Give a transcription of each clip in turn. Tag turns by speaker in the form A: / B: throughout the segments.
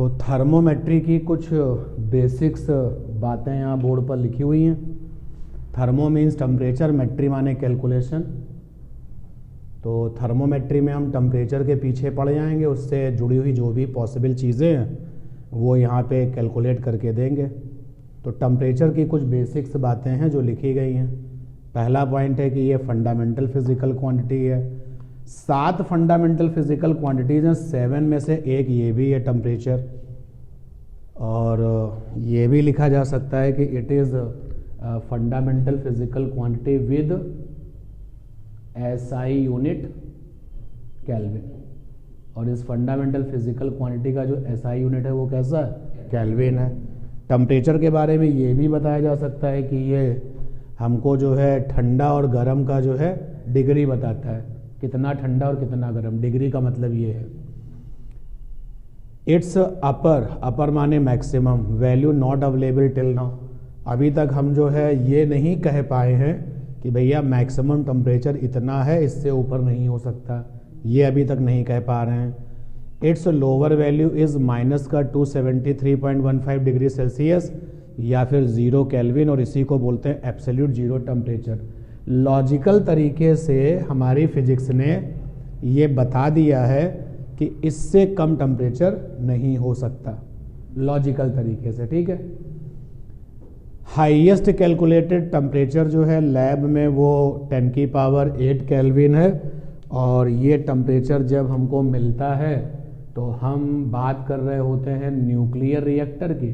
A: तो थर्मोमेट्री की कुछ बेसिक्स बातें यहाँ बोर्ड पर लिखी हुई हैं। थर्मो मीन्स टेम्परेचर, मेट्री माने कैलकुलेशन। तो थर्मोमेट्री में हम टेम्परेचर के पीछे पड़ जाएंगे, उससे जुड़ी हुई जो भी पॉसिबल चीज़ें हैं वो यहाँ पे कैलकुलेट करके देंगे। तो टेम्परेचर की कुछ बेसिक्स बातें हैं जो लिखी गई हैं। पहला पॉइंट है कि ये फंडामेंटल फिजिकल क्वांटिटी है। 7 फंडामेंटल फिजिकल क्वांटिटीज़ हैं, 7 में से एक ये भी है टेम्परेचर। और ये भी लिखा जा सकता है कि it is fundamental physical quantity with SI unit kelvin. और इस फंडामेंटल फिजिकल क्वांटिटी का जो SI यूनिट है वो कैसा है? केल्विन है। टेम्परेचर के बारे में ये भी बताया जा सकता है कि ये हमको जो है ठंडा और गर्म का जो है डिग्री बताता है, कितना ठंडा और कितना गर्म। डिग्री का मतलब ये है। इट्स अपर माने maximum value not available till now. अभी तक हम जो है ये नहीं कह पाए हैं कि भैया मैक्सिमम टेम्परेचर इतना है, इससे ऊपर नहीं हो सकता, ये अभी तक नहीं कह पा रहे हैं। It's lower value is -273.15 degree Celsius या फिर 0 केल्विन, और इसी को बोलते हैं एब्सोल्यूट जीरो टेम्परेचर। लॉजिकल तरीके से हमारी फिजिक्स ने ये बता दिया है कि इससे कम टेम्परेचर नहीं हो सकता, लॉजिकल तरीके से, ठीक है। हाईएस्ट कैलकुलेटेड टेम्परेचर जो है लैब में वो 10 की पावर 8 केल्विन है। और ये टेम्परेचर जब हमको मिलता है तो हम बात कर रहे होते हैं न्यूक्लियर रिएक्टर की।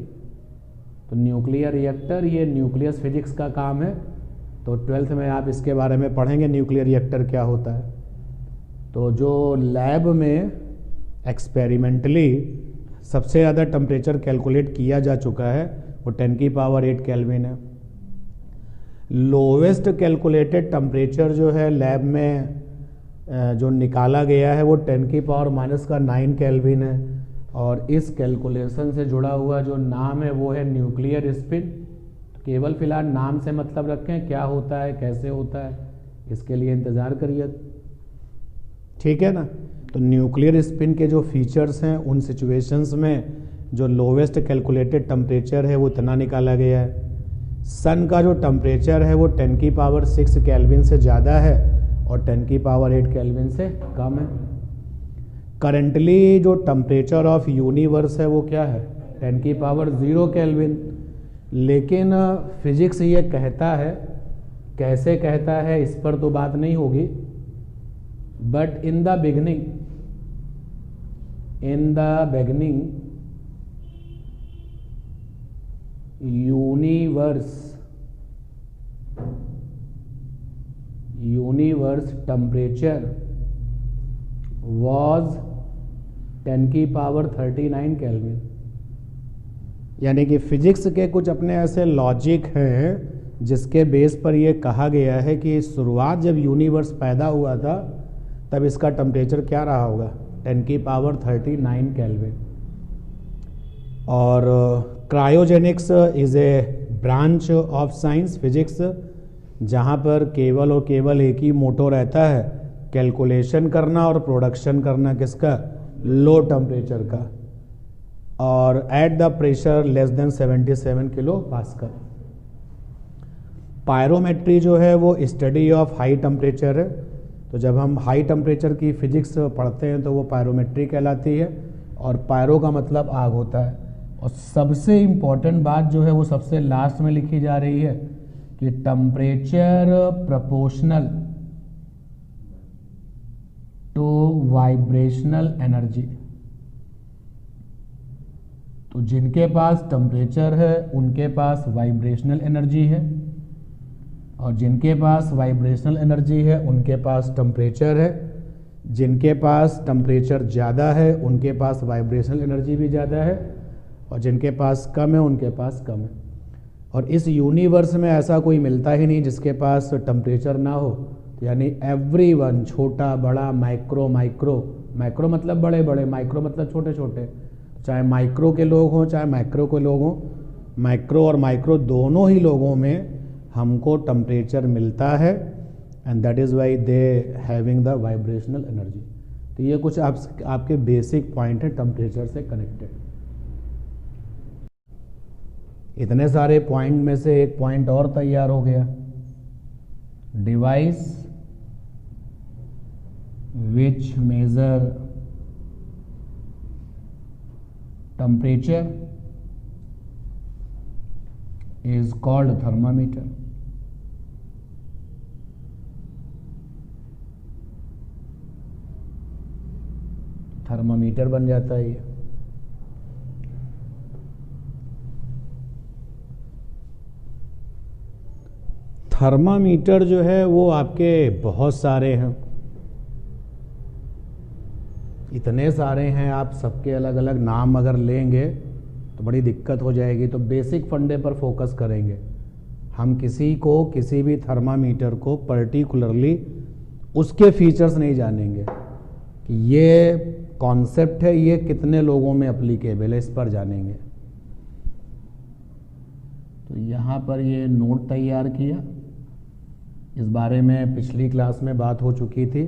A: तो न्यूक्लियर रिएक्टर ये न्यूक्लियस फिजिक्स का काम है। तो 12th में आप इसके बारे में पढ़ेंगे न्यूक्लियर रिएक्टर क्या होता है। तो जो लैब में एक्सपेरिमेंटली सबसे ज़्यादा टेम्परेचर कैलकुलेट किया जा चुका है वो 10 की पावर 8 केल्विन है। लोवेस्ट कैलकुलेटेड टेम्परेचर जो है लैब में जो निकाला गया है वो 10 की पावर -9 केल्विन है। और इस कैलकुलेशन से जुड़ा हुआ जो नाम है वो है न्यूक्लियर स्पिन। केवल फिलहाल नाम से मतलब रखें, क्या होता है कैसे होता है इसके लिए इंतज़ार करिए, ठीक है ना। तो न्यूक्लियर स्पिन के जो फीचर्स हैं उन सिचुएशंस में जो लोवेस्ट कैलकुलेटेड टेम्परेचर है वो इतना निकाला गया है। सन का जो टेम्परेचर है वो 10 की पावर 6 केल्विन से ज़्यादा है और 10 की पावर 8 केल्विन से कम है। करंटली जो टेम्परेचर ऑफ यूनिवर्स है वो क्या है? 10 की पावर 0 केल्विन। लेकिन फिजिक्स ये कहता है, कैसे कहता है इस पर तो बात नहीं होगी, but in the beginning universe temperature was 10 की पावर 39 केल्विन। यानी कि फिजिक्स के कुछ अपने ऐसे लॉजिक हैं जिसके बेस पर यह कहा गया है कि शुरुआत जब यूनिवर्स पैदा हुआ था तब इसका टेम्परेचर क्या रहा होगा? 10 की पावर 39 केल्विन। और cryogenics is a branch of science physics, जहाँ पर केवल और केवल एक ही मोटो रहता है, कैलकुलेशन करना और प्रोडक्शन करना किसका? लो टेम्परेचर का, और at the pressure less than 77 kilo pascal. पायरोमेट्री जो है वो स्टडी ऑफ हाई टेम्परेचर है। तो जब हम हाई टेम्परेचर की फिजिक्स पढ़ते हैं तो वो पायरोमेट्री कहलाती है, और पायरो का मतलब आग होता है। और सबसे इम्पॉर्टेंट बात जो है वो सबसे लास्ट में लिखी जा रही है कि temperature proportional to vibrational energy. तो जिनके पास टेम्परेचर है उनके पास वाइब्रेशनल एनर्जी है, और जिनके पास वाइब्रेशनल एनर्जी है उनके पास टेम्परेचर है। जिनके पास टेम्परेचर ज़्यादा है उनके पास वाइब्रेशनल एनर्जी भी ज़्यादा है, और जिनके पास कम है उनके पास कम है। और इस यूनिवर्स में ऐसा कोई मिलता ही नहीं जिसके पास टेम्परेचर ना हो। यानी एवरीवन, छोटा बड़ा, माइक्रो मतलब बड़े बड़े, माइक्रो मतलब छोटे छोटे, चाहे माइक्रो के लोग हों चाहे मैक्रो के लोग हों, माइक्रो और माइक्रो दोनों ही लोगों में हमको टेम्परेचर मिलता है, and that is why they having the vibrational energy. तो ये कुछ आपके बेसिक पॉइंट हैं टेम्परेचर से कनेक्टेड। इतने सारे पॉइंट में से एक पॉइंट और तैयार हो गया, device which measure temperature is called thermometer. Thermometer बन जाता है ये। थर्मामीटर जो है वो आपके बहुत सारे हैं, इतने सारे हैं, आप सबके अलग अलग नाम अगर लेंगे तो बड़ी दिक्कत हो जाएगी। तो बेसिक फंडे पर फोकस करेंगे हम। किसी भी थर्मामीटर को पर्टिकुलरली उसके फीचर्स नहीं जानेंगे कि ये कॉन्सेप्ट है, ये कितने लोगों में एप्लीकेबल है, इस पर जानेंगे। तो यहाँ पर ये नोट तैयार किया, इस बारे में पिछली क्लास में बात हो चुकी थी।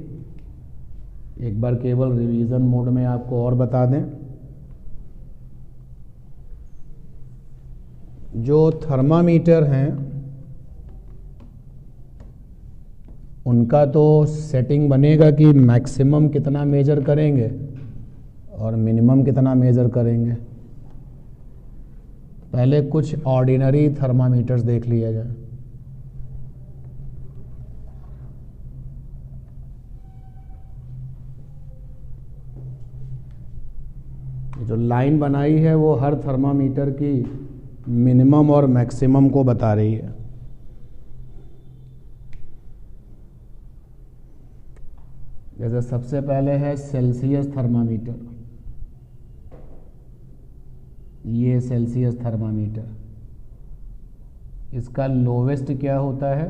A: एक बार केवल रिवीजन मोड में आपको और बता दें, जो थर्मामीटर हैं उनका तो सेटिंग बनेगा कि मैक्सिमम कितना मेजर करेंगे और मिनिमम कितना मेजर करेंगे। पहले कुछ ऑर्डिनरी थर्मामीटर्स देख लिया जाए। जो लाइन बनाई है वो हर थर्मामीटर की मिनिमम और मैक्सिमम को बता रही है। जैसे सबसे पहले है सेल्सियस थर्मामीटर, ये सेल्सियस थर्मामीटर, इसका लोवेस्ट क्या होता है?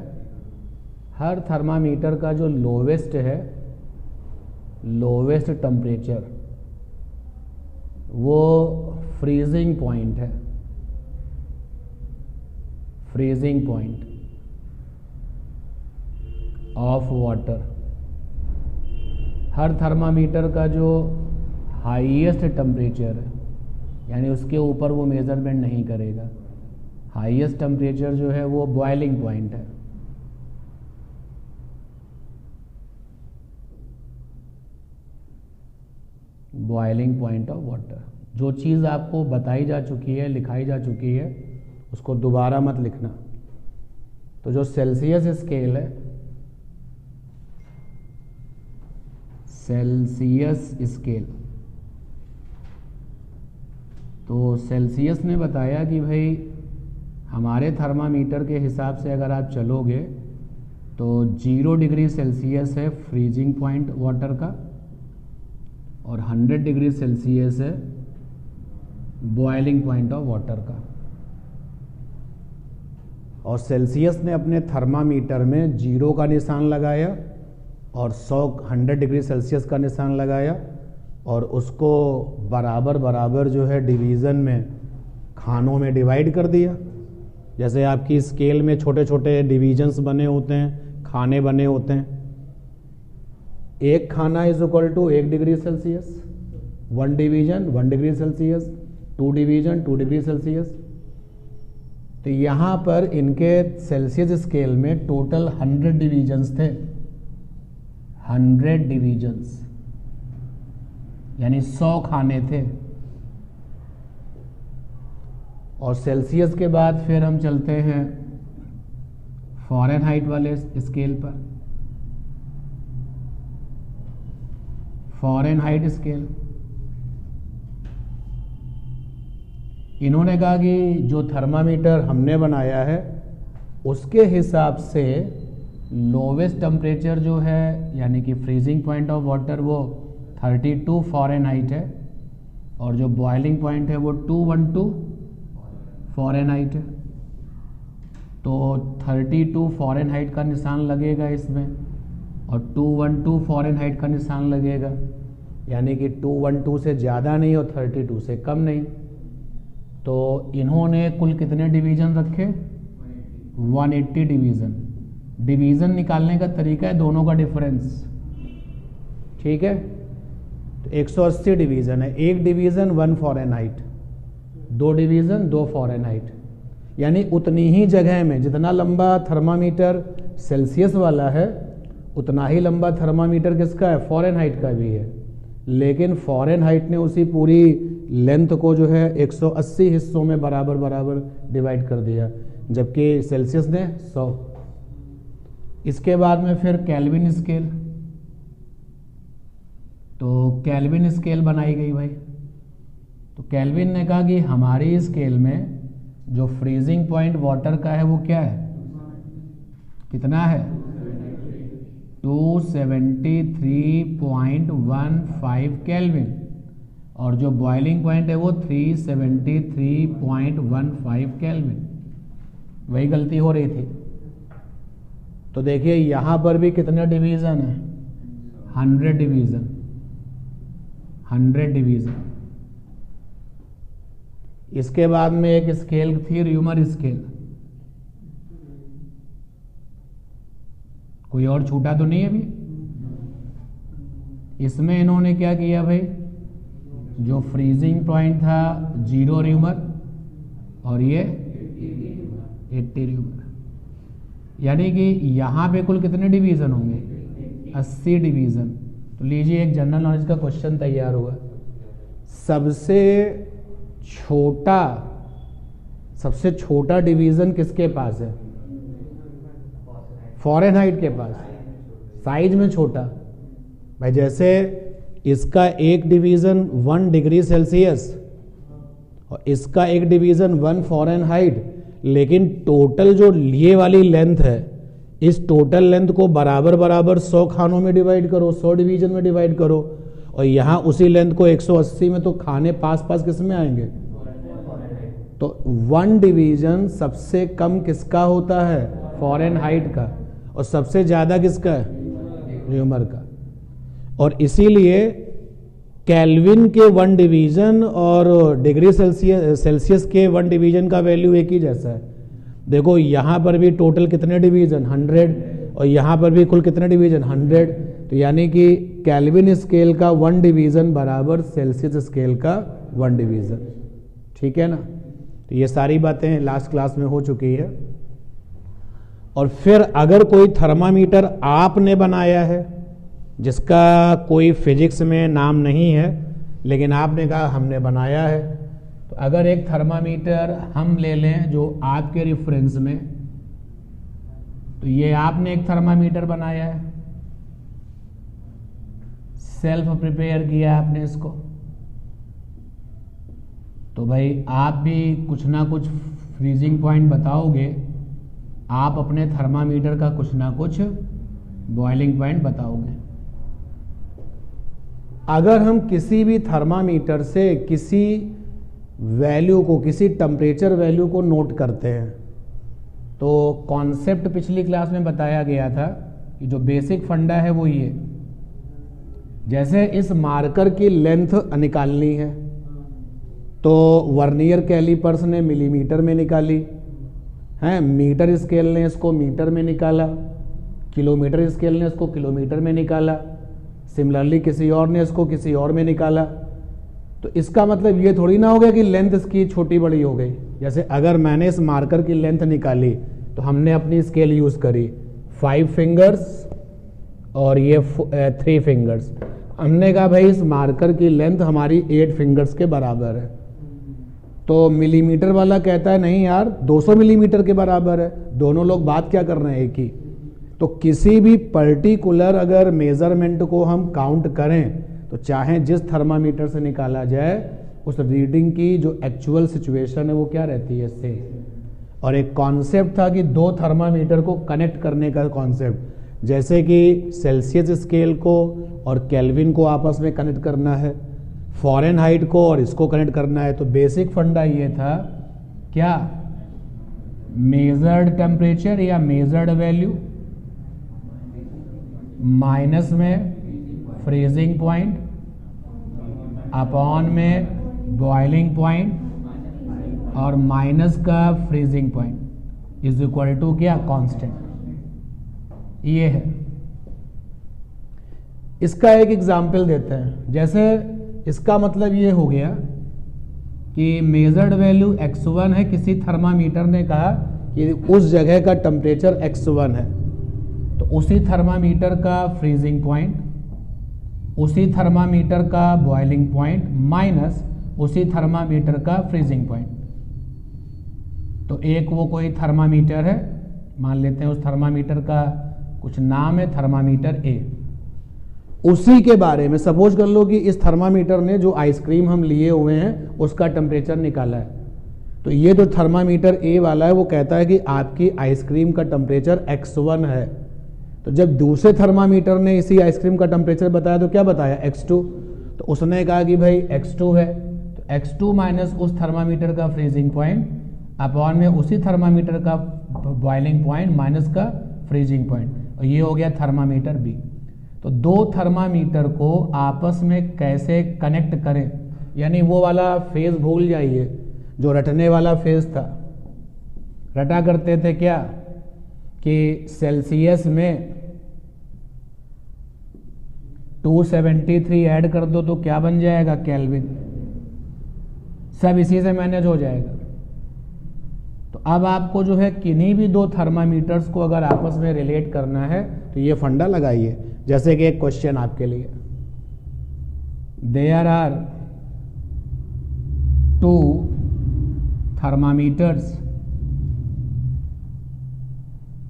A: हर थर्मामीटर का जो लोवेस्ट है, लोवेस्ट टेम्परेचर, वो फ्रीजिंग पॉइंट है। Freezing point of water. Her thermometer का जो हाईएस्ट टेम्परेचर है, यानी उसके ऊपर वो मेजरमेंट नहीं करेगा, हाईएस्ट टेम्परेचर जो है वो बॉइलिंग पॉइंट है। Boiling point of water. जो चीज़ आपको बताई जा चुकी है, लिखाई जा चुकी है, उसको दोबारा मत लिखना। तो जो सेल्सियस स्केल है, सेल्सियस स्केल, तो सेल्सियस ने बताया कि भाई हमारे थर्मामीटर के हिसाब से अगर आप चलोगे तो 0 डिग्री सेल्सियस है फ्रीजिंग पॉइंट वाटर का और 100 डिग्री सेल्सियस है बॉइलिंग पॉइंट ऑफ वाटर का। और सेल्सियस ने अपने थर्मामीटर में 0 का निशान लगाया और 100 डिग्री सेल्सियस का निशान लगाया और उसको बराबर बराबर जो है डिवीज़न में, खानों में डिवाइड कर दिया। जैसे आपकी स्केल में छोटे छोटे डिवीजन्स बने होते हैं, खाने बने होते हैं। एक खाना is equal to 1 degree Celsius, 1 division 1 degree Celsius, 2 division 2 degree Celsius. तो यहाँ पर इनके सेल्सियस स्केल में टोटल 100 डिवीजन्स थे, 100 डिवीजन्स, यानी 100 खाने थे। और सेल्सियस के बाद फिर हम चलते हैं फ़ारेनहाइट वाले स्केल पर। फ़ारेनहाइट स्केल, इन्होंने कहा कि जो थर्मामीटर हमने बनाया है उसके हिसाब से लोवेस्ट टेम्परेचर जो है, यानी कि फ्रीजिंग पॉइंट ऑफ वाटर, वो 32 फ़ारेनहाइट है और जो बॉइलिंग पॉइंट है वो 212 फ़ारेनहाइट है। तो 32 फ़ारेनहाइट का निशान लगेगा इसमें और 212 फ़ारेनहाइट का निशान लगेगा, यानी कि 212 से ज़्यादा नहीं और 32 से कम नहीं। तो इन्होंने कुल कितने डिवीज़न रखे? 180 डिवीज़न। डिवीज़न निकालने का तरीका है दोनों का डिफरेंस, ठीक है। तो 180 डिवीज़न है, एक डिवीज़न 1 फ़ारेनहाइट, 2 डिवीज़न 2 फ़ारेनहाइट। यानी उतनी ही जगह में जितना लंबा थर्मामीटर सेल्सियस वाला है उतना ही लंबा थर्मामीटर किसका है, फ़ारेनहाइट का भी है। लेकिन फ़ारेनहाइट ने उसी पूरी लेंथ को जो है 180 हिस्सों में बराबर बराबर डिवाइड कर दिया, जबकि सेल्सियस ने 100। इसके बाद में फिर केल्विन स्केल, तो केल्विन स्केल बनाई गई भाई। तो केल्विन ने कहा कि हमारी स्केल में जो फ्रीजिंग पॉइंट वाटर का है वो क्या है, कितना है, 273.15 केल्विन, और जो बॉइलिंग पॉइंट है वो 373.15 केल्विन। वही गलती हो रही थी। तो देखिए यहां पर भी कितने डिवीजन है, 100 डिवीजन, 100 डिवीजन। इसके बाद में एक स्केल थी र्यूमर स्केल। कोई और छूटा तो नहीं है अभी? इसमें इन्होंने क्या किया भाई, जो फ्रीजिंग पॉइंट था 0 र्यूमर और ये 80 र्यूमर, यानी कि यहां पे कुल कितने डिवीजन होंगे, 80 डिवीजन। तो लीजिए एक जनरल नॉलेज का क्वेश्चन तैयार हुआ। सबसे छोटा डिवीजन किसके पास है, फ़ारेनहाइट के पास, साइज में छोटा। भाई जैसे इसका एक डिवीजन 1 डिग्री सेल्सियस और इसका एक डिवीजन 1 फ़ारेनहाइट, लेकिन टोटल जो लिए वाली लेंथ है, इस टोटल लेंथ को बराबर बराबर 100 खानों में डिवाइड करो, 100 डिवीजन में डिवाइड करो, और यहाँ उसी लेंथ को 180 में, तो खाने पास पास किस में आएंगे। तो 1 डिवीजन सबसे कम किसका होता है, फ़ारेनहाइट का, और सबसे ज़्यादा किसका है, र्यूमर का। और इसीलिए केल्विन के 1 डिवीजन और डिग्री सेल्सियस के 1 डिवीजन का वैल्यू एक ही जैसा है। देखो यहाँ पर भी टोटल कितने डिवीजन, 100, और यहाँ पर भी कुल कितने डिवीजन, 100। तो यानी कि केल्विन स्केल का 1 डिवीजन बराबर सेल्सियस स्केल का 1 डिवीजन। ठीक है ना। तो ये सारी बातें लास्ट क्लास में हो चुकी है। और फिर अगर कोई थर्मामीटर आपने बनाया है जिसका कोई फिजिक्स में नाम नहीं है, लेकिन आपने कहा हमने बनाया है, तो अगर एक थर्मामीटर हम ले लें जो आपके रेफरेंस में, तो ये आपने एक थर्मामीटर बनाया है, सेल्फ प्रिपेयर किया आपने इसको, तो भाई आप भी कुछ ना कुछ फ्रीजिंग पॉइंट बताओगे, आप अपने थर्मामीटर का कुछ ना कुछ बॉइलिंग पॉइंट बताओगे। अगर हम किसी भी थर्मामीटर से किसी वैल्यू को, किसी टेम्परेचर वैल्यू को नोट करते हैं, तो कॉन्सेप्ट पिछली क्लास में बताया गया था कि जो बेसिक फंडा है वो ये, जैसे इस मार्कर की लेंथ निकालनी है तो वर्नियर कैलिपर्स ने मिलीमीटर में निकाली है, मीटर स्केल ने इसको मीटर में निकाला, किलोमीटर स्केल ने इसको किलोमीटर में निकाला, सिमिलरली किसी और ने इसको किसी और में निकाला। तो इसका मतलब ये थोड़ी ना हो गया कि लेंथ इसकी छोटी बड़ी हो गई। जैसे अगर मैंने इस मार्कर की लेंथ निकाली तो हमने अपनी स्केल यूज़ करी 5 फिंगर्स और ये 3 फिंगर्स। हमने कहा भाई इस मार्कर की लेंथ हमारी 8 फिंगर्स के बराबर है, तो मिलीमीटर वाला कहता है नहीं यार 200 मिलीमीटर के बराबर है। दोनों लोग बात क्या कर रहे हैं, एक ही। तो किसी भी पर्टिकुलर अगर मेजरमेंट को हम काउंट करें तो चाहे जिस थर्मामीटर से निकाला जाए उस रीडिंग की जो एक्चुअल सिचुएशन है वो क्या रहती है, सेम। और एक कॉन्सेप्ट था कि 2 थर्मामीटर को कनेक्ट करने का कॉन्सेप्ट, जैसे कि सेल्सियस स्केल को और केल्विन को आपस में कनेक्ट करना है, फ़ारेनहाइट को और इसको कनेक्ट करना है। तो बेसिक फंडा ये था क्या, मेजर्ड टेम्परेचर या मेजर्ड वैल्यू माइनस में फ्रीजिंग पॉइंट अपॉन में बॉइलिंग पॉइंट और माइनस का freezing point is equal to क्या, कांस्टेंट। ये है। इसका एक एग्जाम्पल देते हैं। जैसे इसका मतलब ये हो गया कि मेजर्ड वैल्यू x1 है, किसी थर्मामीटर ने कहा कि उस जगह का टेम्परेचर x1 है, तो उसी थर्मामीटर का फ्रीजिंग पॉइंट, उसी थर्मामीटर का बॉइलिंग पॉइंट माइनस उसी थर्मामीटर का फ्रीजिंग पॉइंट। तो एक वो कोई थर्मामीटर है, मान लेते हैं उस थर्मामीटर का कुछ नाम है, थर्मामीटर ए। उसी के बारे में सपोज कर लो कि इस थर्मामीटर ने जो आइसक्रीम हम लिए हुए हैं उसका टेम्परेचर निकाला है। तो ये जो थर्मामीटर ए वाला है वो कहता है कि आपकी आइसक्रीम का टेम्परेचर x1 है। तो जब दूसरे थर्मामीटर ने इसी आइसक्रीम का टेम्परेचर बताया तो क्या बताया, x2। तो उसने कहा कि भाई x2 है, तो x2 माइनस उस थर्मामीटर का फ्रीजिंग पॉइंट अपॉन में उसी थर्मामीटर का बॉइलिंग पॉइंट माइनस का फ्रीजिंग पॉइंट, और ये हो गया थर्मामीटर बी। तो दो थर्मामीटर को आपस में कैसे कनेक्ट करें, यानी वो वाला फेज भूल जाइए जो रटने वाला फेज था। रटा करते थे क्या कि सेल्सियस में 273 ऐड कर दो तो क्या बन जाएगा, केल्विन। सब इसी से मैनेज हो जाएगा। तो अब आपको जो है किन्हीं भी दो थर्मामीटर्स को अगर आपस में रिलेट करना है तो ये फंडा लगाइए। जैसे कि एक क्वेश्चन आपके लिए, there are 2 thermometers,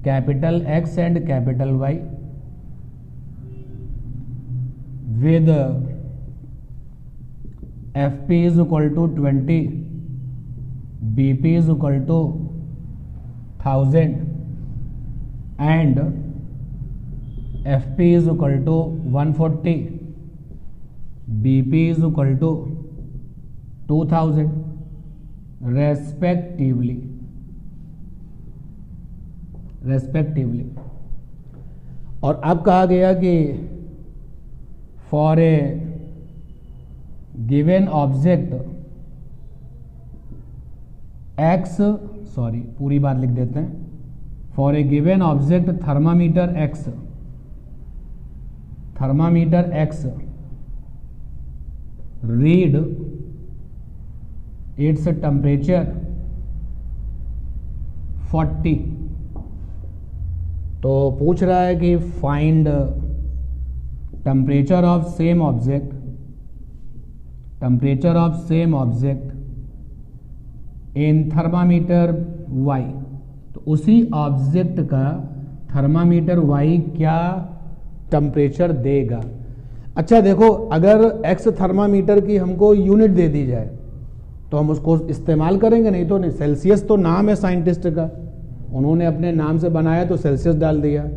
A: capital X and capital Y, with FP is equal to 20, BP is equal to 1000 and FP is equal to 140, BP is equal to 2000 respectively. और अब कहा गया कि for a given object x, sorry पूरी बात लिख देते हैं, for a given object thermometer x read its temperature 40। तो पूछ रहा है कि find temperature of same object in thermometer Y। तो उसी ऑब्जेक्ट का थर्मामीटर Y क्या टेम्परेचर देगा। अच्छा देखो, अगर X थर्मामीटर की हमको यूनिट दे दी जाए तो हम उसको इस्तेमाल करेंगे, नहीं तो नहीं। सेल्सियस तो नाम है साइंटिस्ट का, उन्होंने अपने नाम से बनाया तो सेल्सियस डाल दिया।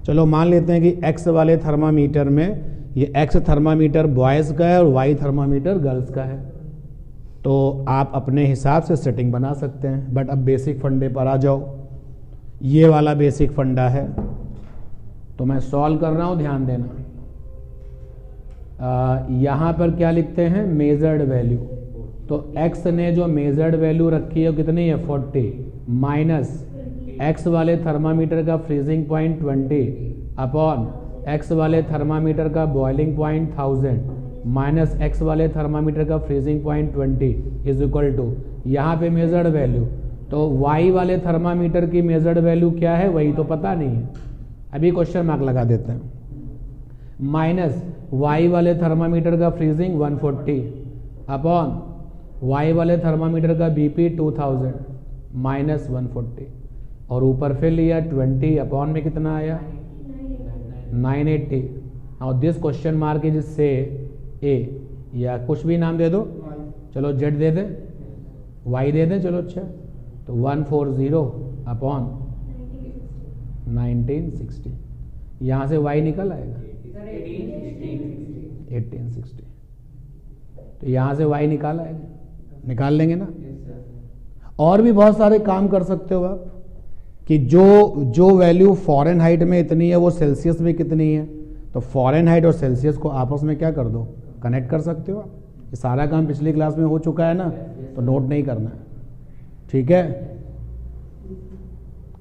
A: चलो मान लेते हैं कि X वाले थर्मामीटर में ये X थर्मामीटर बॉयज़ का है और Y थर्मामीटर गर्ल्स का है। तो आप अपने हिसाब से सेटिंग बना सकते हैं। बट अब बेसिक फंडे पर आ जाओ। ये वाला बेसिक फंडा है, तो मैं सॉल्व कर रहा हूँ, ध्यान देना। यहाँ पर क्या लिखते हैं, मेजर्ड वैल्यू। तो x ने जो मेजर्ड वैल्यू रखी है कितनी है, 40 माइनस x वाले थर्मामीटर का फ्रीजिंग पॉइंट 20 अपॉन x वाले थर्मामीटर का बॉइलिंग पॉइंट 1000 माइनस x वाले थर्मामीटर का freezing point 20 is equal to, यहाँ पे मेजर्ड वैल्यू। तो y वाले थर्मामीटर की मेजर्ड वैल्यू क्या है, वही तो पता नहीं है, अभी क्वेश्चन मार्क लगा देते हैं। माइनस y वाले थर्मामीटर का फ्रीजिंग 140 अपॉन y वाले थर्मामीटर का BP 2000 माइनस 140, और ऊपर फिर लिया 20 अपॉन में कितना आया 980। और दिस क्वेश्चन मार्क इज से ए, या कुछ भी नाम दे दो, चलो Z दे दे, Y दे दे, चलो अच्छा। तो 140 अपॉन 1960, यहाँ से Y निकल आएगा 1860। तो यहाँ से Y निकाल आएगा, निकाल लेंगे ना। और भी बहुत सारे काम कर सकते हो आप कि जो वैल्यू फ़ारेनहाइट में इतनी है वो सेल्सियस में कितनी है, तो फ़ारेनहाइट और सेल्सियस को आपस में क्या कर दो, कनेक्ट कर सकते हो आप। ये सारा काम पिछली क्लास में हो चुका है ना, तो नोट नहीं करना है, ठीक है,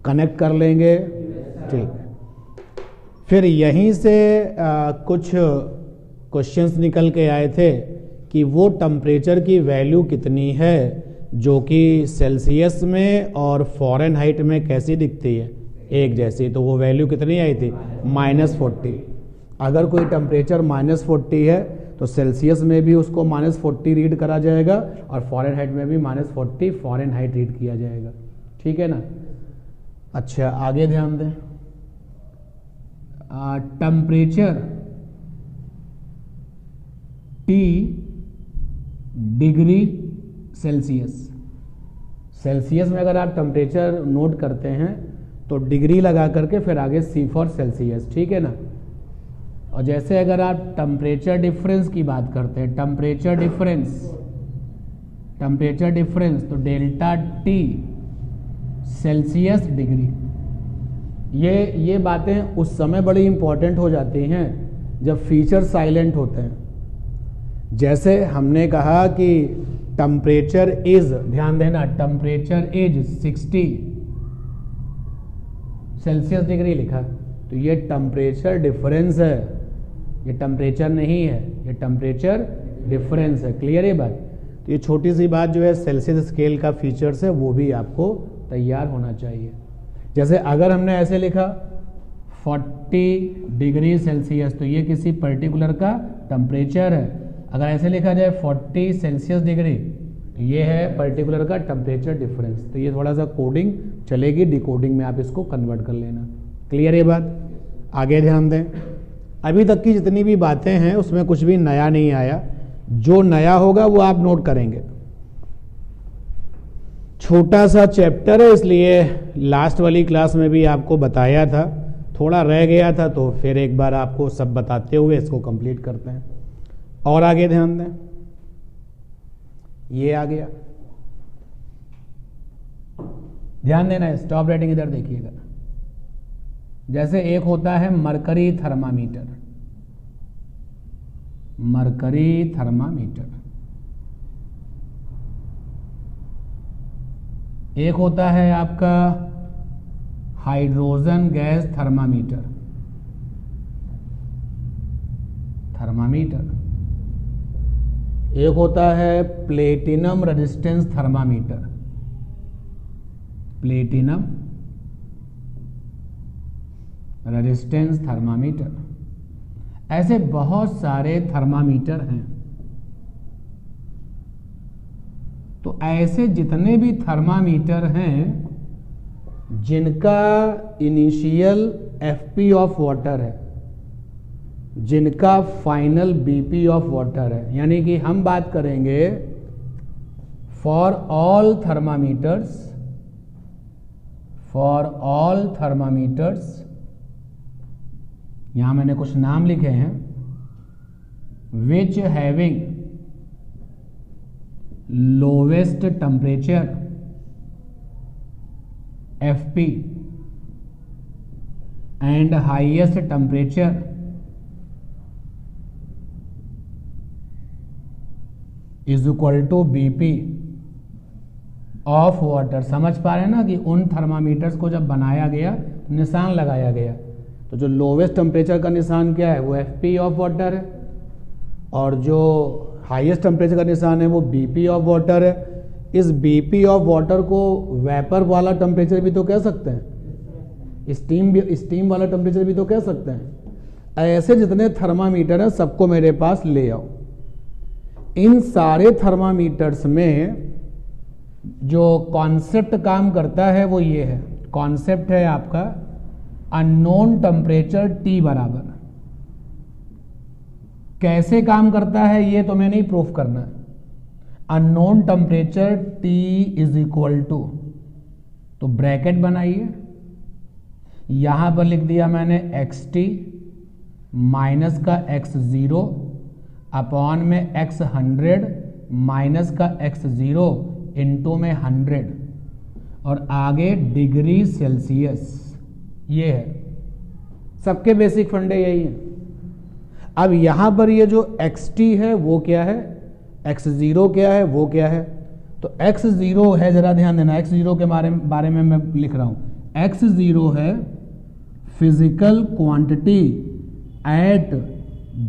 A: कनेक्ट कर लेंगे, ठीक। फिर यहीं से कुछ क्वेश्चंस निकल के आए थे कि वो टेम्परेचर की वैल्यू कितनी है जो कि सेल्सियस में और फ़ारेनहाइट में कैसी दिखती है, एक जैसी। तो वो वैल्यू कितनी आई थी, -40। अगर कोई टेम्परेचर -40 है तो सेल्सियस में भी उसको -40 रीड करा जाएगा और फ़ारेनहाइट में भी -40 फ़ारेनहाइट रीड किया जाएगा। ठीक है ना। अच्छा, आगे ध्यान दें। Temperature T degree Celsius. Celsius में अगर आप टेम्परेचर नोट करते हैं तो डिग्री लगा करके फिर आगे C फॉर सेल्सियस। ठीक है ना। और जैसे अगर आप टेम्परेचर डिफरेंस की बात करते हैं, टेम्परेचर डिफरेंस तो डेल्टा T सेल्सियस डिग्री। ये बातें उस समय बड़ी इंपॉर्टेंट हो जाती हैं जब फीचर साइलेंट होते हैं। जैसे हमने कहा कि टेम्परेचर इज, ध्यान देना, टेम्परेचर इज 60 सेल्सियस डिग्री लिखा, तो ये टेम्परेचर डिफरेंस है, ये टेम्परेचर नहीं है, ये टेम्परेचर डिफरेंस है। क्लियर है बात। तो ये छोटी सी बात जो है सेल्सियस स्केल का फीचर्स है, वो भी आपको तैयार होना चाहिए। जैसे अगर हमने ऐसे लिखा 40 डिग्री सेल्सियस, तो ये किसी पर्टिकुलर का टेम्परेचर है। अगर ऐसे लिखा जाए 40 सेल्सियस डिग्री, तो ये है पर्टिकुलर का टेम्परेचर डिफरेंस। तो ये थोड़ा सा कोडिंग चलेगी, डिकोडिंग में आप इसको कन्वर्ट कर लेना। क्लियर है बात। आगे ध्यान दें। अभी तक की जितनी भी बातें हैं उसमें कुछ भी नया नहीं आया, जो नया होगा वो आप नोट करेंगे। छोटा सा चैप्टर है, इसलिए लास्ट वाली क्लास में भी आपको बताया था, थोड़ा रह गया था, तो फिर एक बार आपको सब बताते हुए इसको कंप्लीट करते हैं। और आगे ध्यान दें। ये आ गया, ध्यान देना, स्टॉप राइटिंग इधर देखिएगा। जैसे एक होता है मरकरी थर्मामीटर, मरकरी थर्मामीटर। एक होता है आपका हाइड्रोजन गैस थर्मामीटर, एक होता है platinum resistance thermometer, platinum resistance thermometer. ऐसे बहुत सारे थर्मामीटर हैं। तो ऐसे जितने भी थर्मामीटर हैं जिनका इनिशियल एफपी ऑफ वाटर है, जिनका फाइनल बीपी ऑफ वाटर है, यानी कि हम बात करेंगे फॉर ऑल थर्मामीटर्स, यहां मैंने कुछ नाम लिखे हैं, which having lowest temperature FP and highest temperature is equal to BP of water. समझ पा रहे हैं ना कि उन थर्मामीटर्स को जब बनाया गया, निशान लगाया गया, तो जो लोवेस्ट टेम्परेचर का निशान क्या है, वो एफपी ऑफ वाटर है, और जो हाईएस्ट टेम्परेचर का निशान है वो बीपी ऑफ वाटर है। इस बीपी ऑफ वाटर को वेपर वाला टेम्परेचर भी तो कह सकते हैं, स्टीम वाला टेम्परेचर भी तो कह सकते हैं। ऐसे जितने थर्मामीटर हैं सबको मेरे पास ले आओ। इन सारे थर्मामीटर्स में जो कॉन्सेप्ट काम करता है वो ये है, कॉन्सेप्ट है आपका अननोन टेम्परेचर T बराबर। कैसे काम करता है ये तो मैं नहीं प्रूफ करना है। Unknown temperature T is equal to, तो ब्रैकेट बनाइए, यहां पर लिख दिया मैंने xt माइनस का x0 अपॉन में x100 माइनस का x0 इंटू में 100 और आगे डिग्री सेल्सियस। ये है, सबके बेसिक फंडे यही है। अब यहां पर ये जो xt है वो क्या है, x0 क्या है, वो क्या है। तो x0 है, जरा ध्यान देना, x0 के बारे में मैं लिख रहा हूं। x0 है physical quantity at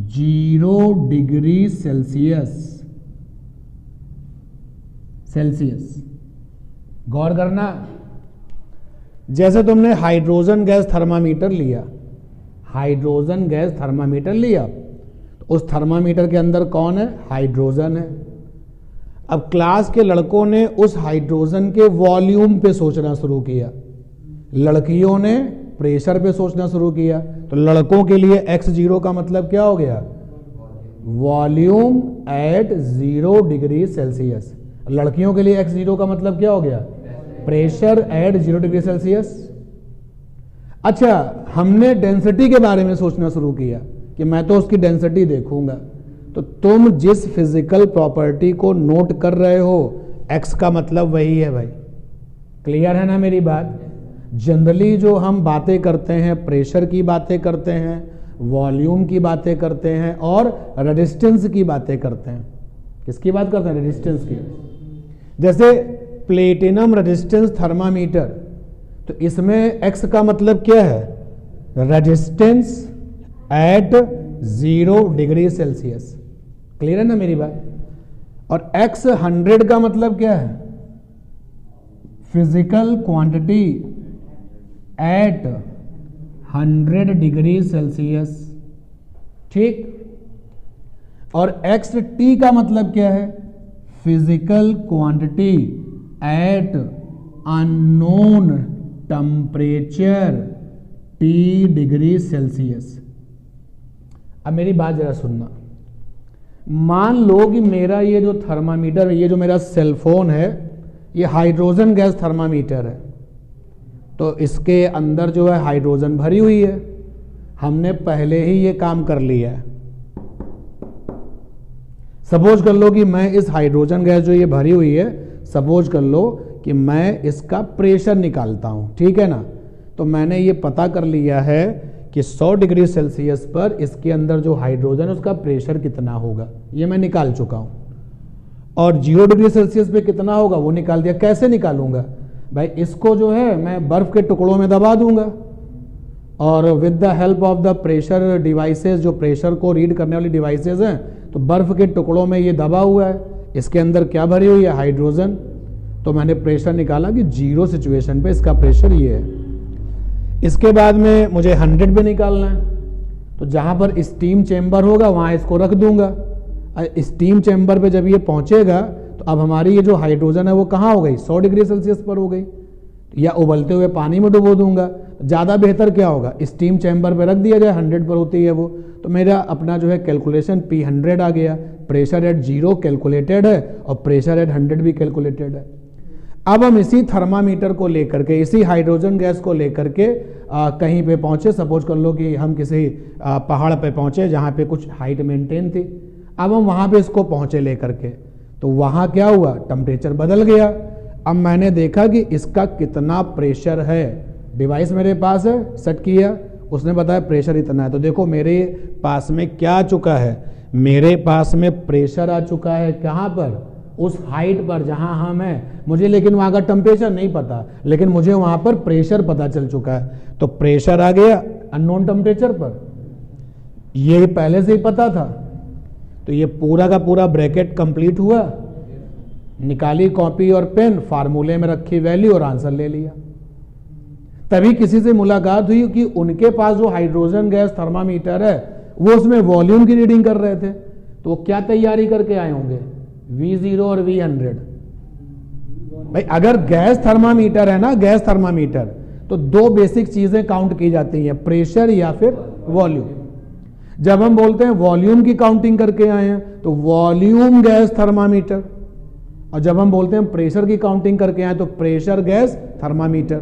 A: 0 degree Celsius, Celsius. गौर करना, जैसे तुमने हाइड्रोजन गैस थर्मामीटर लिया, हाइड्रोजन गैस थर्मामीटर लिया, तो उस थर्मामीटर के अंदर कौन है? हाइड्रोजन है। अब क्लास के लड़कों ने उस हाइड्रोजन के वॉल्यूम पे सोचना शुरू किया, लड़कियों ने प्रेशर पे सोचना शुरू किया। तो लड़कों के लिए x0 का मतलब क्या हो गया? Volume at 0 degree Celsius. लड़कियों के लिए x0 का मतलब क्या हो गया? Pressure at 0 degree Celsius. अच्छा, हमने डेंसिटी के बारे में सोचना शुरू किया कि मैं तो उसकी डेंसिटी देखूंगा। तो तुम जिस फिजिकल प्रॉपर्टी को नोट कर रहे हो, x का मतलब वही है भाई। क्लियर है ना मेरी बात? जनरली जो हम बातें करते हैं, प्रेशर की बातें करते हैं, वॉल्यूम की बातें करते हैं और रेजिस्टेंस की बातें करते हैं। किसकी बात करते हैं? रेजिस्टेंस की। जैसे प्लेटिनम रेजिस्टेंस थर्मामीटर, तो इसमें x का मतलब क्या है? Resistance at 0 degree Celsius. Clear है ना मेरी बात? और x 100 का मतलब क्या है? Physical quantity eight 100 degree Celsius. ठीक। और xt का मतलब क्या है? Physical quantity eight unknown temperature T degree Celsius. अब मेरी बात जरा सुनना। मान लो कि मेरा ये जो थर्मामीटर है, ये जो मेरा सेलफोन है, ये हाइड्रोजन गैस थर्मामीटर है। तो इसके अंदर जो है हाइड्रोजन भरी हुई है। हमने पहले ही ये काम कर लिया है। सपोज कर लो कि मैं इस हाइड्रोजन गैस जो ये भरी हुई है, सपोज कर लो कि मैं इसका प्रेशर निकालता हूं, ठीक है ना? तो मैंने ये पता कर लिया है कि 100 डिग्री सेल्सियस पर इसके अंदर जो हाइड्रोजन है उसका प्रेशर कितना होगा, ये मैं निकाल चुका हूं। और 0 डिग्री सेल्सियस पे कितना होगा वो निकाल दिया। कैसे निकालूंगा भाई? इसको जो है मैं बर्फ के टुकड़ों में दबा दूंगा और with the help of the pressure devices, जो प्रेशर को रीड करने वाली डिवाइसेस हैं, तो बर्फ के टुकड़ों में ये दबा हुआ है। इसके अंदर क्या भरी हुई है? हाइड्रोजन। तो मैंने प्रेशर निकाला कि 0 सिचुएशन पे इसका प्रेशर ये है। इसके बाद में मुझे 100 पे निकालना है। तो जहां पर स्टीम चेंबर होगा वहां इसको रख दूंगा। स्टीम चेंबर पे जब ये पहुंचेगा तो अब हमारी ये जो हाइड्रोजन है वो कहाँ हो गई? 100 डिग्री सेल्सियस पर हो गई। या उबलते हुए पानी में डुबो दूंगा। ज़्यादा बेहतर क्या होगा? स्टीम चैम्बर पे रख दिया जाए, 100 पर होती है वो। तो मेरा अपना जो है कैलकुलेशन P100 आ गया। प्रेशर एट 0 कैलकुलेटेड है और प्रेशर एट 100 भी कैलकुलेटेड है। अब हम इसी थर्मामीटर को लेकर के, इसी हाइड्रोजन गैस को लेकर के कहीं पे पहुंचे। सपोज कर लो कि हम किसी पहाड़ पे पहुंचे जहाँ पे कुछ हाइट मेंटेन थी। अब हम वहाँ पे इसको पहुंचे लेकर के, तो वहाँ क्या हुआ? टेम्परेचर बदल गया। अब मैंने देखा कि इसका कितना प्रेशर है। डिवाइस मेरे पास है, सेट किया, उसने बताया प्रेशर इतना है। तो देखो मेरे पास में क्या आ चुका है? मेरे पास में प्रेशर आ चुका है। कहाँ पर? उस हाइट पर जहां हम हैं। मुझे लेकिन वहां का टेम्परेचर नहीं पता, लेकिन मुझे वहां पर प्रेशर पता चल चुका है। तो प्रेशर आ गया अननोन टेम्परेचर पर, ये पहले से ही पता था। तो ये पूरा का पूरा ब्रैकेट कंप्लीट हुआ। निकाली कॉपी और पेन, फार्मूले में रखी वैल्यू और आंसर ले लिया। तभी किसी से मुलाकात हुई कि उनके पास जो हाइड्रोजन गैस थर्मामीटर है वो उसमें वॉल्यूम की रीडिंग कर रहे थे। तो वो क्या तैयारी करके आए होंगे? V0 और V100। भाई अगर गैस थर्मामीटर है ना, गैस थर्मामीटर, तो दो बेसिक चीजें काउंट की जाती हैं, प्रेशर या फिर वॉल्यूम। जब हम बोलते हैं वॉल्यूम की काउंटिंग करके आए हैं तो वॉल्यूम गैस थर्मामीटर, और जब हम बोलते हैं प्रेशर की काउंटिंग करके आए तो प्रेशर गैस थर्मामीटर।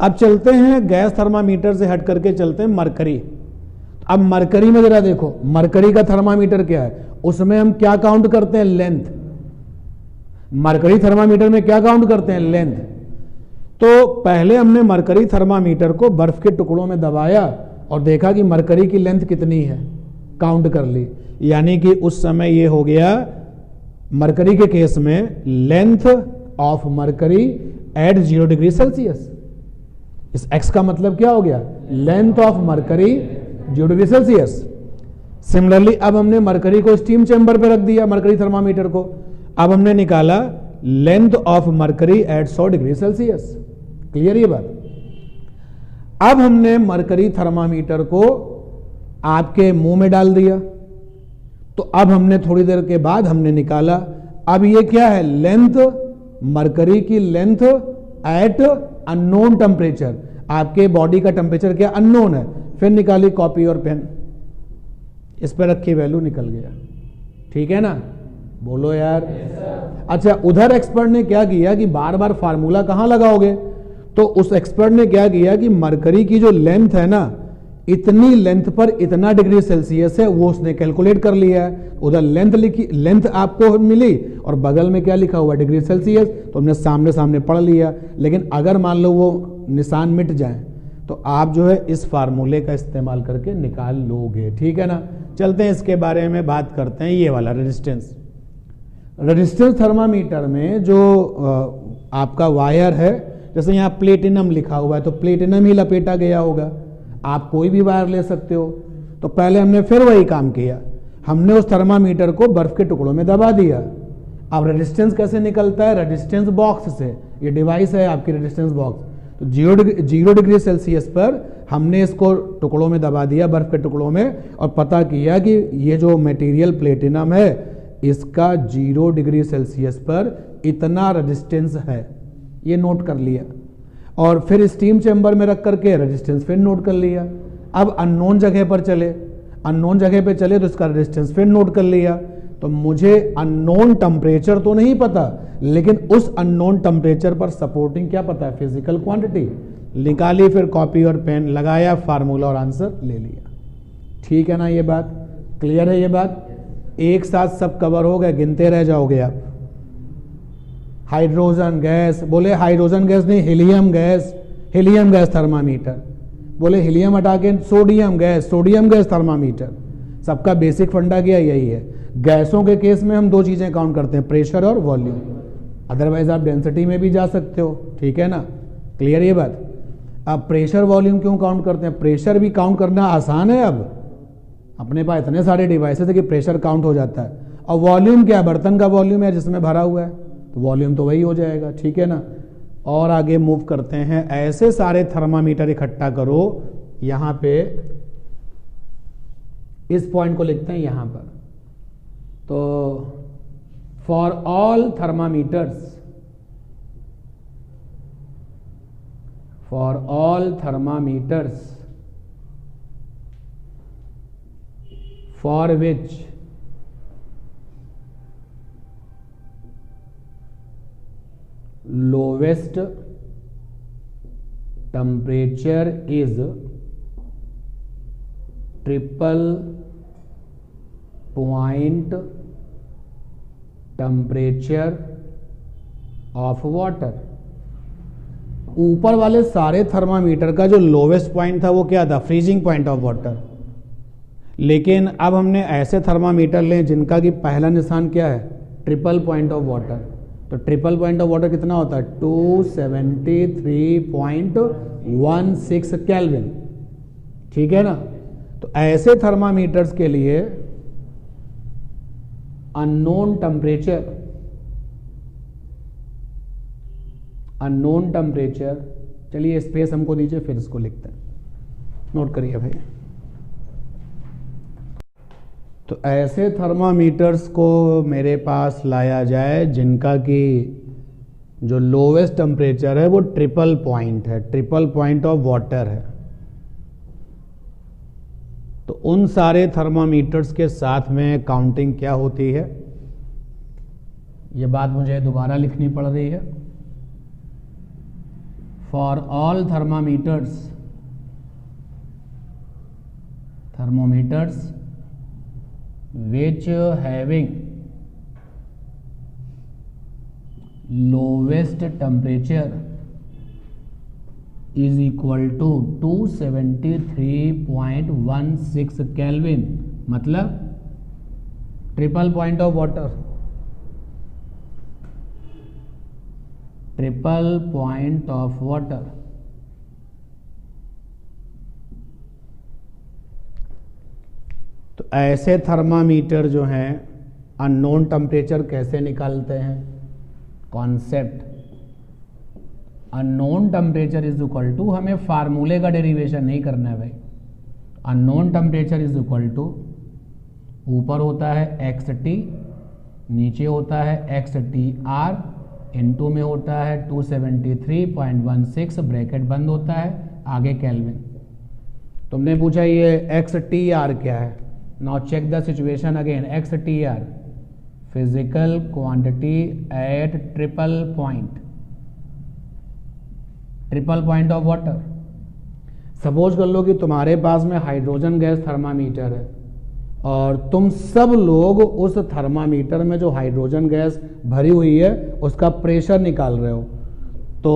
A: अब चलते हैं गैस थर्मामीटर से हट करके चलते हैं मरकरी। अब मरकरी में जरा देखो, मरकरी का थर्मामीटर क्या है? उसमें हम क्या काउंट करते हैं? लेंथ। मरकरी थर्मामीटर में क्या काउंट करते हैं? लेंथ। तो पहले हमने मरकरी थर्मामीटर को बर्फ के टुकड़ों में दबाया और देखा कि मरकरी की लेंथ कितनी है, काउंट कर ली। यानी कि उस समय ये हो गया मरकरी के केस में length of mercury at 0 degree Celsius. इस x का मतलब क्या हो गया? Length of mercury 0 degree Celsius. Similarly अब हमने मरकरी को स्टीम चैम्बर पे रख दिया, मरकरी थर्मामीटर को। अब हमने निकाला length of mercury at 100 degree Celsius. Clear ये बात। अब हमने मरकरी थर्मामीटर को आपके मुंह में डाल दिया, तो अब हमने थोड़ी देर के बाद हमने निकाला, अब ये क्या है, लेंथ, मरकरी की लेंथ एट अननोन टेम्परेचर, आपके बॉडी का टेम्परेचर क्या अननोन है। फिर निकाली कॉपी और पेन, इस पर रखी वैल्यू निकल गया। ठीक है ना, बोलो यार। अच्छा, उधर एक्सपर्ट ने क्या किया कि बार बार फार्मूला कहां लगाओगे, तो उस एक्सपर्ट ने क्या किया कि मरकरी की जो लेंथ है ना, इतनी लेंथ पर इतना डिग्री सेल्सियस है, वो उसने कैलकुलेट कर लिया है। उधर लेंथ लिखी, लेंथ आपको मिली और बगल में क्या लिखा हुआ डिग्री सेल्सियस, तो हमने सामने सामने पढ़ लिया। लेकिन अगर मान लो वो निशान मिट जाए तो आप जो है इस फार्मूले का इस्तेमाल करके निकाल लोगे। ठीक है ना। चलते हैं इसके बारे में बात करते हैं। ये वाला रेजिस्टेंस, रेजिस्टेंस थर्मामीटर में जो आपका वायर है, जैसे यहाँ प्लेटिनम लिखा हुआ है तो प्लेटिनम ही लपेटा गया होगा, आप कोई भी वायर ले सकते हो। तो पहले हमने फिर वही काम किया, हमने उस थर्मामीटर को बर्फ के टुकड़ों में दबा दिया। अब रेजिस्टेंस कैसे निकलता है, रेजिस्टेंस बॉक्स से। ये डिवाइस है आपकी रेजिस्टेंस बॉक्स। तो 0 डिग्री सेल्सियस पर हमने इसको टुकड़ों में दबा दिया, बर्फ के टुकड़ों में, और पता किया कि ये जो मटेरियल प्लेटिनम है इसका 0 डिग्री सेल्सियस पर इतना रेजिस्टेंस है, ये नोट कर लिया। और फिर स्टीम चैम्बर में रख करके रेजिस्टेंस फिर नोट कर लिया। अब अननोन जगह पर चले, अननोन जगह पे चले तो इसका रेजिस्टेंस फिर नोट कर लिया। तो मुझे अननोन टेम्परेचर तो नहीं पता, लेकिन उस अननोन टेम्परेचर पर सपोर्टिंग क्या पता है, फिजिकल क्वांटिटी निकाली। फिर कॉपी और पेन लगाया, फार्मूला और आंसर ले लिया। ठीक है ना, ये बात क्लियर है। ये बात एक साथ सब कवर हो गए, गिनते रह जाओगे आप। हाइड्रोजन गैस, बोले हाइड्रोजन गैस नहीं, helium gas, helium gas thermometer. बोले हीलियम हटा के sodium gas, sodium gas thermometer. सबका बेसिक फंडा क्या यही है। गैसों के केस में हम दो चीजें काउंट करते हैं, प्रेशर और वॉल्यूम। अदरवाइज आप डेंसिटी में भी जा सकते हो। ठीक है ना, क्लियर ये बात। अब प्रेशर वॉल्यूम क्यों काउंट करते हैं, प्रेशर भी काउंट करना आसान है। अब अपने पास इतने सारे डिवाइसेस है कि प्रेशर काउंट हो जाता है। और वॉल्यूम क्या, बर्तन का वॉल्यूम है जिसमें भरा हुआ है, तो वॉल्यूम तो वही हो जाएगा। ठीक है ना। और आगे मूव करते हैं। ऐसे सारे थर्मामीटर इकट्ठा करो, यहां पे इस पॉइंट को लिखते हैं यहां पर। तो for all thermometers, for all thermometers for which lowest temperature is triple point temperature of water। ऊपर वाले सारे थर्मामीटर का जो लोवेस्ट पॉइंट था वो क्या था, फ्रीजिंग पॉइंट ऑफ वाटर। लेकिन अब हमने ऐसे थर्मामीटर लें जिनका कि पहला निशान क्या है, ट्रिपल पॉइंट ऑफ वाटर। तो ट्रिपल पॉइंट ऑफ वाटर कितना होता है, 273.16 केल्विन। ठीक है ना। तो ऐसे थर्मामीटर्स के लिए अननोन टेम्परेचर, अननोन टेम्परेचर, चलिए स्पेस हमको दीजिए फिर इसको लिखते हैं, नोट करिए भाई। तो ऐसे थर्मामीटर्स को मेरे पास लाया जाए जिनका कि जो लोवेस्ट टेम्परेचर है वो ट्रिपल पॉइंट है, ट्रिपल पॉइंट ऑफ वाटर है। तो उन सारे थर्मामीटर्स के साथ में काउंटिंग क्या होती है, ये बात मुझे दोबारा लिखनी पड़ रही है। For all thermometers, thermometers which having lowest temperature is equal to 273.16 Kelvin, मतलब triple point of water, triple point of water. तो ऐसे थर्मामीटर जो हैं अननोन टेम्परेचर कैसे निकालते हैं, concept unknown temperature is equal to, हमें फार्मूले का डेरिवेशन नहीं करना है भाई। Unknown temperature is equal to, ऊपर होता है एक्स टी, नीचे होता है एक्स टी आर, इनटू में होता है 273.16, ब्रैकेट बंद होता है, आगे केल्विन। तुमने पूछा ये एक्स टी आर क्या है। Now check the situation again. X T R physical quantity at triple point of water. Suppose कर लो कि तुम्हारे पास में हाइड्रोजन गैस थर्मामीटर है और तुम सब लोग उस थर्मामीटर में जो हाइड्रोजन गैस भरी हुई है उसका प्रेशर निकाल रहे हो। तो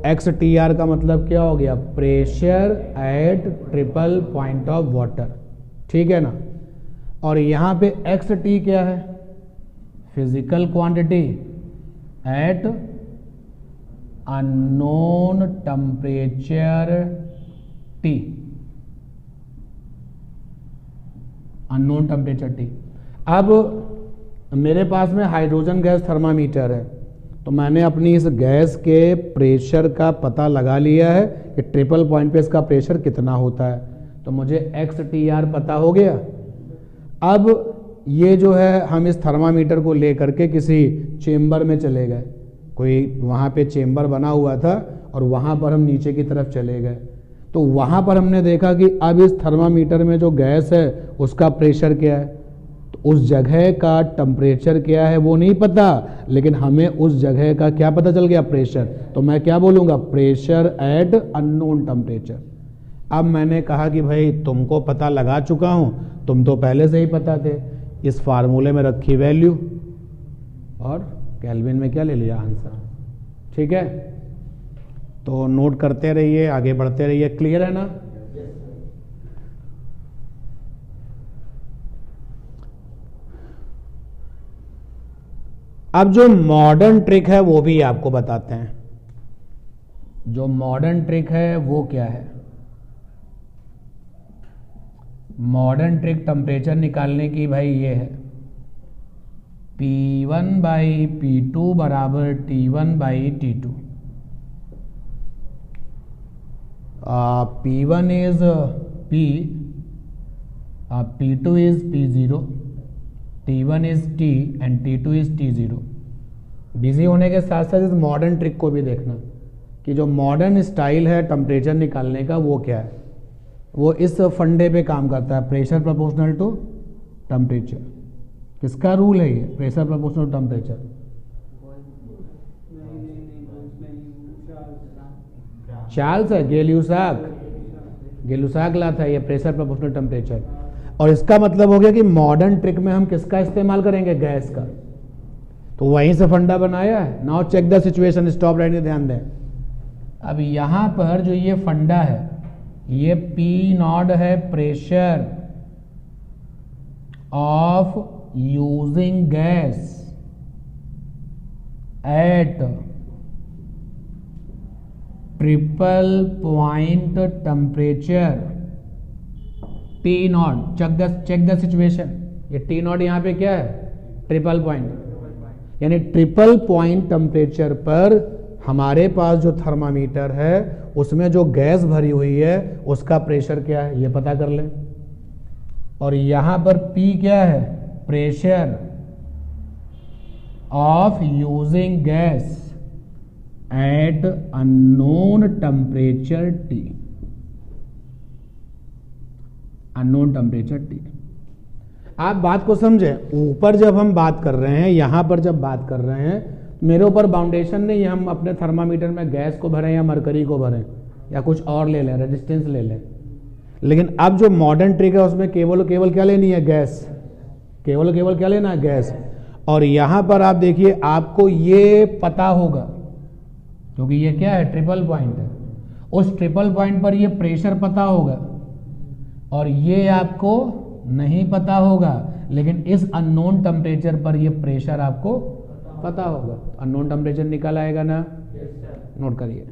A: एक्स टी आर का मतलब क्या हो गया, pressure at triple point of water, ठीक है ना। और यहां पे एक्स टी क्या है, physical quantity eight unknown temperature T, unknown temperature T. अब मेरे पास में हाइड्रोजन गैस थर्मामीटर है, तो मैंने अपनी इस गैस के प्रेशर का पता लगा लिया है कि ट्रिपल पॉइंट पे इसका प्रेशर कितना होता है, तो मुझे एक्स टी आर पता हो गया। अब ये जो है हम इस थर्मामीटर को लेकर के किसी चेम्बर में चले गए, कोई वहाँ पे चेम्बर बना हुआ था और वहाँ पर हम नीचे की तरफ चले गए। तो वहाँ पर हमने देखा कि अब इस थर्मामीटर में जो गैस है उसका प्रेशर क्या है, तो उस जगह का टेम्परेचर क्या है वो नहीं पता, लेकिन हमें उस जगह का क्या पता चल गया, प्रेशर। तो मैं क्या बोलूँगा, प्रेशर एट अननोन टेम्परेचर। अब मैंने कहा कि भाई तुमको पता लगा चुका हूँ, तुम तो पहले से ही पता थे, इस फार्मूले में रखी वैल्यू और केल्विन में क्या ले लिया आंसर, ठीक है। तो नोट करते रहिए, आगे बढ़ते रहिए, क्लियर है ना। अब जो मॉडर्न ट्रिक है वो भी आपको बताते हैं। जो मॉडर्न ट्रिक है वो क्या है, मॉडर्न ट्रिक टेम्परेचर निकालने की भाई ये है, P1 बाई P2 बराबर T1 by T2। P1 is P, P2 is P0, T1 is T and T2 is T0। Busy होने के साथ साथ इस मॉडर्न ट्रिक को भी देखना कि जो मॉडर्न स्टाइल है टेम्परेचर निकालने का वो क्या है। वो इस फंडे पे काम करता है, प्रेशर प्रोपोर्शनल टू टेम्परेचर। किसका रूल है ये, pressure proportional to temperature. Charles है, गेलुसाक ला था ये प्रेशर प्रोपोर्शनल टेम्परेचर। और इसका मतलब हो गया कि मॉडर्न ट्रिक में हम किसका इस्तेमाल करेंगे, गैस का। तो वहीं से फंडा बनाया है। Now check the situation, stop writing, ध्यान दें। अब यहां पर जो ये फंडा है, ये P नॉट है pressure of using gas at triple point temperature T naught. Check the situation, ये T नॉट यहां पे क्या है, ट्रिपल पॉइंट, यानी ट्रिपल पॉइंट टेम्परेचर पर हमारे पास जो थर्मामीटर है उसमें जो गैस भरी हुई है उसका प्रेशर क्या है ये पता कर लें। और यहां पर P क्या है, pressure of using gas eight unknown temperature T, unknown temperature T। आप बात को समझें, ऊपर जब हम बात कर रहे हैं, यहां पर जब बात कर रहे हैं, मेरे ऊपर बाउंडेशन नहीं, हम अपने थर्मामीटर में गैस को भरें या मरकरी को भरें या कुछ और ले लें, रेजिस्टेंस ले लें। लेकिन अब जो मॉडर्न ट्रिक है उसमें केवल क्या लेनी है, गैस। केवल क्या लेना है, गैस। और यहां पर आप देखिए, आपको ये पता होगा क्योंकि ये क्या है, ट्रिपल पॉइंट है। उस ट्रिपल पॉइंट पर ये प्रेशर पता होगा और ये आपको नहीं पता होगा, लेकिन इस अननोन टेम्परेचर पर ये प्रेशर आपको पता होगा। अननोन टेम्परेचर निकल आएगा ना, नोट करिए।